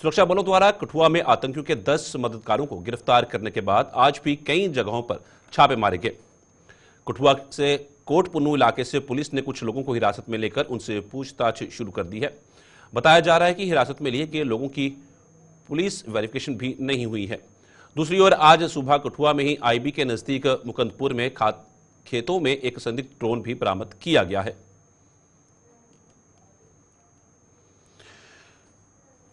सुरक्षा बलों द्वारा कठुआ में आतंकियों के 10 मददगारों को गिरफ्तार करने के बाद आज भी कई जगहों पर छापे मारे गए। कठुआ से कोट पुन्नू इलाके से पुलिस ने कुछ लोगों को हिरासत में लेकर उनसे पूछताछ शुरू कर दी है। बताया जा रहा है कि हिरासत में लिए गए लोगों की पुलिस वेरिफिकेशन भी नहीं हुई है। दूसरी ओर आज सुबह कठुआ में ही आईबी के नजदीक मुकंदपुर में खेतों में एक संदिग्ध ड्रोन भी बरामद किया गया है।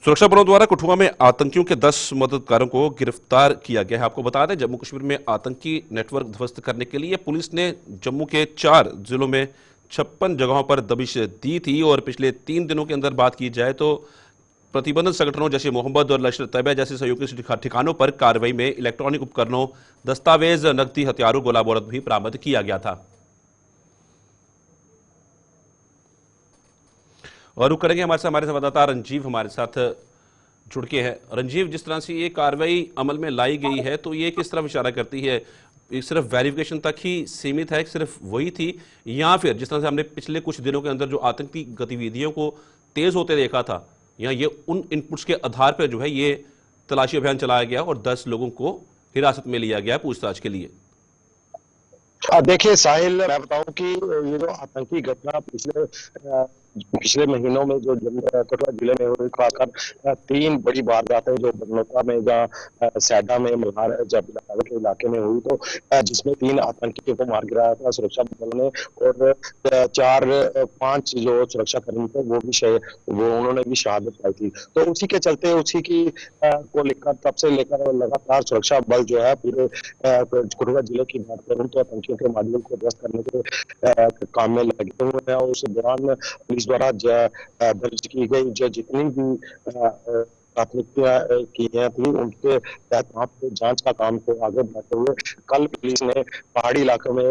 सुरक्षा बलों द्वारा कठुआ में आतंकियों के 10 मददगारों को गिरफ्तार किया गया है। आपको बता दें, जम्मू कश्मीर में आतंकी नेटवर्क ध्वस्त करने के लिए पुलिस ने जम्मू के 4 जिलों में 56 जगहों पर दबिश दी थी और पिछले 3 दिनों के अंदर बात की जाए तो प्रतिबंधित संगठनों जैसे मोहम्मद और लश्कर तैयबा जैसे सहयोगी ठिकानों पर कार्रवाई में इलेक्ट्रॉनिक उपकरणों, दस्तावेज, नकदी, हथियारों, गोला बारूद भी बरामद किया गया था। और रुक करेंगे, हमारे संवाददाता रंजीव हमारे साथ जुड़ के हैं। रंजीव, जिस तरह से ये कार्रवाई अमल में लाई गई है तो ये किस तरफ इशारा करती है? सिर्फ वेरिफिकेशन तक ही सीमित है, सिर्फ वही थी, या फिर जिस तरह से हमने पिछले कुछ दिनों के अंदर जो आतंकी गतिविधियों को तेज होते देखा था, या ये उन इनपुट्स के आधार पर जो है ये तलाशी अभियान चलाया गया और 10 लोगों को हिरासत में लिया गया पूछताछ के लिए? देखिए साहिल, मैं बताऊं कि ये जो आतंकी घटना पिछले महीनों में जो कठुआ जिले में हुई, खासकर 3 बड़ी वारदातें जो बनोटा में, जहाँ सैदा में, मल्हार के इलाके में हुई, तो जिसमें 3 आतंकियों को मार गिराया था सुरक्षा बल ने, और 4-5 जो सुरक्षा कर्मी थे वो उन्होंने भी शहादत पाई थी। तो उसी के चलते उसी की को लेकर तब से लेकर लगातार सुरक्षा बल जो है पूरे कठुआ जिले की बात करूं तो आतंकियों के माड्यूल को ध्वस्त करने के काम में लगे हुए हैं। और उस दौरान पुलिस द्वारा दर्ज की गई जो जितनी भी प्राथमिकताएं की थी, उनके तहत वहां पे जांच का काम को आगे बढ़ाते हुए कल पुलिस ने पहाड़ी इलाकों में,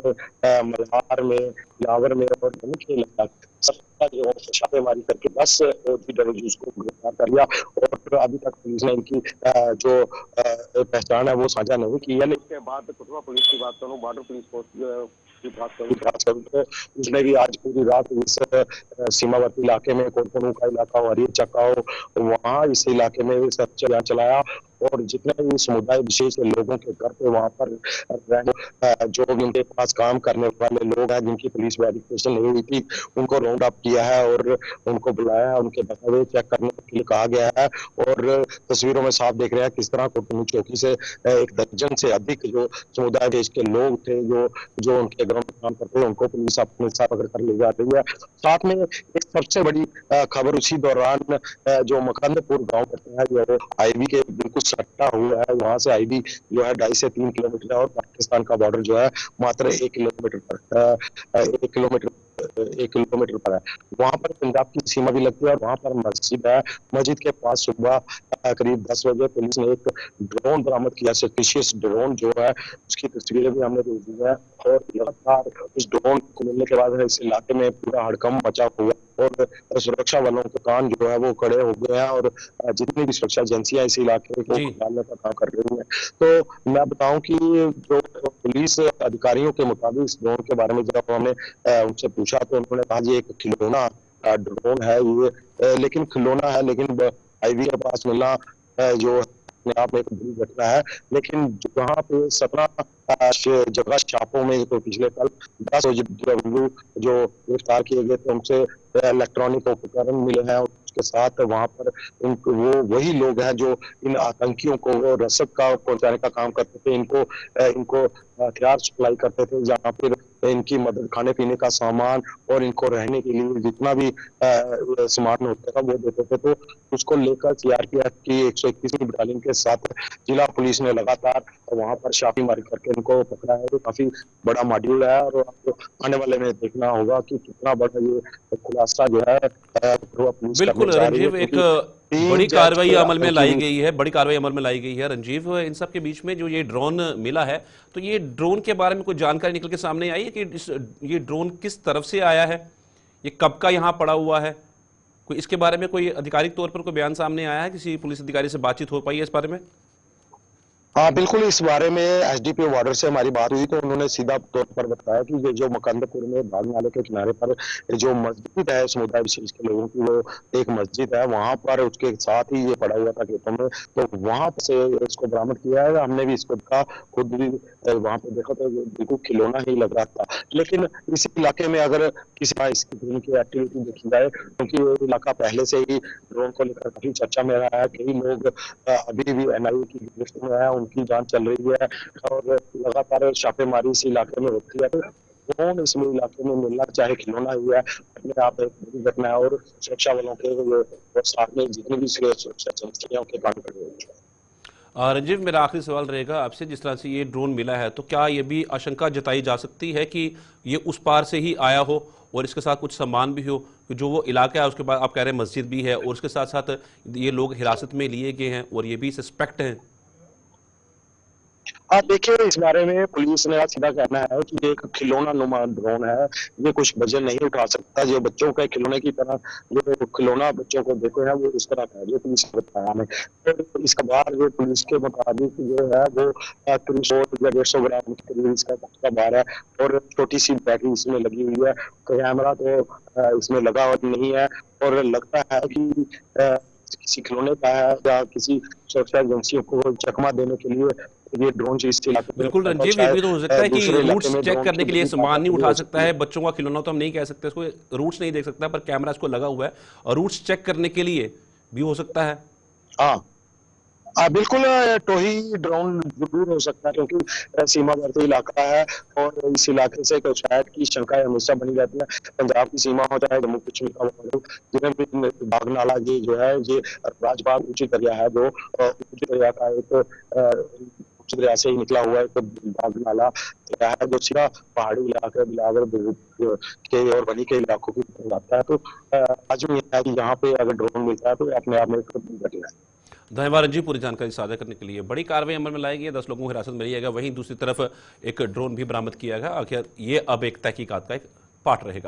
मल्हार में, लावर में और के इलाके छापेमारी करके 10 फौजी को गिरफ्तार कर लिया। और अभी तक पुलिस ने इनकी जो पहचान है वो साझा नहीं की है। इसके बाद कठुआ पुलिस की बात करूं, बॉर्डर पुलिस फोर्स की बात करूं तो उसने भी आज पूरी रात इस सीमावर्ती इलाके में, कोटपुन्नू का इलाका हो, हरियर चक्का हो, वहां इस इलाके में सर्च अभियान चलाया। और जितने भी समुदाय विशेष लोगों के घर पे वहां पर जो उनके पास काम करने वाले लोग हैं जिनकी पुलिस वेरिफिकेशन नहीं हुई थी, उनको राउंड अप किया है और उनको बुलाया, उनके दस्तावेज चेक करने के लिए कहा गया है। और तस्वीरों में साफ देख रहे हैं किस तरह कोटपुन्नू चौकी से 1 दर्जन से अधिक जो समुदाय देश के लोग थे, जो उनके घरों में काम करते हैं, उनको पुलिस अपने साथ पकड़ कर ले जा रही है। साथ में एक सबसे बड़ी खबर उसी दौरान जो मुकंदपुर गांव पड़ता है, जो आईबी के बिल्कुल सट्टा हुआ है, वहां से आईबी जो है 2.5 से 3 किलोमीटर है और पाकिस्तान का बॉर्डर जो है मात्र 1 किलोमीटर पर 1 किलोमीटर पर है। वहां पर पंजाब की सीमा भी लगती है और वहां पर मस्जिद है। मस्जिद के पास सुबह करीब 10 बजे पुलिस ने एक ड्रोन बरामद किया, सस्पिशियस ड्रोन जो है, उसकी तस्वीरें भी हमने भेज दी है। और लगातार उस ड्रोन को मिलने के बाद इस इलाके में पूरा हड़कंप मचा हुआ और सुरक्षा बलों के कान जो है वो खड़े हो गए हैं और जितनी भी सुरक्षा एजेंसियां इस इलाके को संभालने का काम कर रही हैं। तो मैं बताऊं कि जो पुलिस अधिकारियों के मुताबिक इस ड्रोन के बारे में जब हमने उनसे पूछा तो उन्होंने कहा जी एक खिलौना ड्रोन है ये, लेकिन खिलौना है, लेकिन आईबी के पास मिलना जो अपने आप में एक बड़ी घटना है। लेकिन जहाँ पे 17 जगह छापों में तो पिछले कल 10 जो गिरफ्तार किए गए थे, उनसे इलेक्ट्रॉनिक उपकरण मिले हैं। उसके साथ वहां पर वो वही लोग हैं जो इन आतंकियों को रसद का पहुंचाने का काम करते थे, इनको हथियार सप्लाई करते थे, जहाँ फिर इनकी मदद, खाने पीने का सामान और इनको रहने के लिए जितना भी सामान होता था वो देते थे। तो उसको लेकर सीआरपीएफ की 121वीं बटालियन के साथ जिला पुलिस ने लगातार वहां पर छापेमारी करके इनको पकड़ा है। ये काफी बड़ा मॉड्यूल है और आने वाले में देखना होगा कि कितना बड़ा ये खुलासा जो है पुलिस बिल्कुल रंजीव, एक बड़ी कार्रवाई अमल में लाई गई है, बड़ी कार्रवाई अमल में लाई गई है रंजीव। इन सब के बीच में जो ये ड्रोन मिला है, तो ये ड्रोन के बारे में कोई जानकारी निकल के सामने आई है कि ये ड्रोन किस तरफ से आया है, ये कब का यहाँ पड़ा हुआ है? कोई इसके बारे में कोई आधिकारिक तौर पर कोई बयान सामने आया है? किसी पुलिस अधिकारी से बातचीत हो पाई है इस बारे में? हाँ बिल्कुल, इस बारे में एसडीपीओ वार्डर से हमारी बात हुई तो उन्होंने सीधा तौर पर बताया कि ये जो मकंदपुर में बाग नाले के किनारे पर जो मस्जिद है समुदाय विशेष के लोगों की, वो एक मस्जिद है, वहां पर उसके साथ ही ये पड़ा हुआ था खेतों में, तो वहां से इसको बरामद किया है। हमने भी इसको देखा, खुद भी वहां पर देखा तो बिल्कुल खिलौना ही लग रहा था। लेकिन इस इलाके में अगर किसी का इसकी ड्रोन की एक्टिविटी देखी जाए, क्योंकि ये इलाका पहले से ही ड्रोन को लेकर काफी चर्चा में रहा है, कई लोग अभी भी एनआईए की गिरफ्त में है, उनकी जांच चल रही है और लगातार छापेमारी इस इलाके में होती है। तो ड्रोन इस इलाके में मिलना चाहे खिलौना ही है, अपने आप एक बड़ी घटना है और सुरक्षा बलों के और साथ में जितनी भी सुरक्षा संस्थाएं के काम कर रही है। रंजीव, मेरा आखिरी सवाल रहेगा आपसे, जिस तरह से ये ड्रोन मिला है तो क्या ये भी आशंका जताई जा सकती है कि ये उस पार से ही आया हो और इसके साथ कुछ सामान भी हो, जो वो इलाका है उसके बाद आप कह रहे हैं मस्जिद भी है और उसके साथ साथ ये लोग हिरासत में लिए गए हैं और ये भी सस्पेक्ट हैं? आप देखिए, इस बारे में पुलिस ने सीधा कहना है कि ये एक खिलौना नुमा ड्रोन है, ये कुछ वजन नहीं उठा सकता, जो बच्चों के खिलौने की तरह जो खिलौना बच्चों को देते हैं वो उस तरह का है, ये पुलिस ने बताया हमें। तो इसका भार जो पुलिस के मुताबिक जो है वो करीब 100 या 150 ग्राम के करीब इसका भार है और छोटी सी बैटरी इसमें लगी हुई है। कैमरा तो इसमें लगा हुआ नहीं है और लगता है कि किसी खिलौने का है या किसी सुरक्षा एजेंसियों को चकमा देने के लिए ये ड्रोन जो इस इलाके में बिल्कुल और रंजीव, ये भी शायद तो हो सकता है कि दूसरे इलाके रूट्स में चेक ड्रोन करने की के लिए बड़ी सामान नहीं ताकत भी उठा हो सकता सकती है, है। बच्चों का खिलौना तो हम नहीं कह सकते, इसको रूट्स नहीं देख सकता, पर कैमरा इसको लगा हुआ है और रूट्स चेक करने के लिए भी हो सकता है। हाँ बिल्कुल, टोही ड्रोन जरूर हो सकता है, क्योंकि सीमावर्ती इलाका है और इस इलाके से तो शायद की शंकाएं हमेशा बनी रहती है। पंजाब की सीमा हो चाहे जम्मू कश्मीर का हो, जिन्हें भी बागनाला ये जो है ये राजबाग ऊंची दरिया है, जो ऊंची दरिया का एक उच्च दरिया से ही निकला हुआ एक बागनाला दरिया है, जो सीधा पहाड़ी इलाके बिलावर के और बनी के इलाकों की तरफ जाता है। तो आज भी है कि यहाँ पे अगर ड्रोन मिलता है तो अपने आप में एक घटना है। धन्यवाद रंजीव, पूरी जानकारी साझा करने के लिए। बड़ी कार्रवाई अमल में लाई गई है, 10 लोगों को हिरासत में लिया गया, वहीं दूसरी तरफ एक ड्रोन भी बरामद किया गया। आखिर ये अब एक तहकीकात का एक पार्ट रहेगा।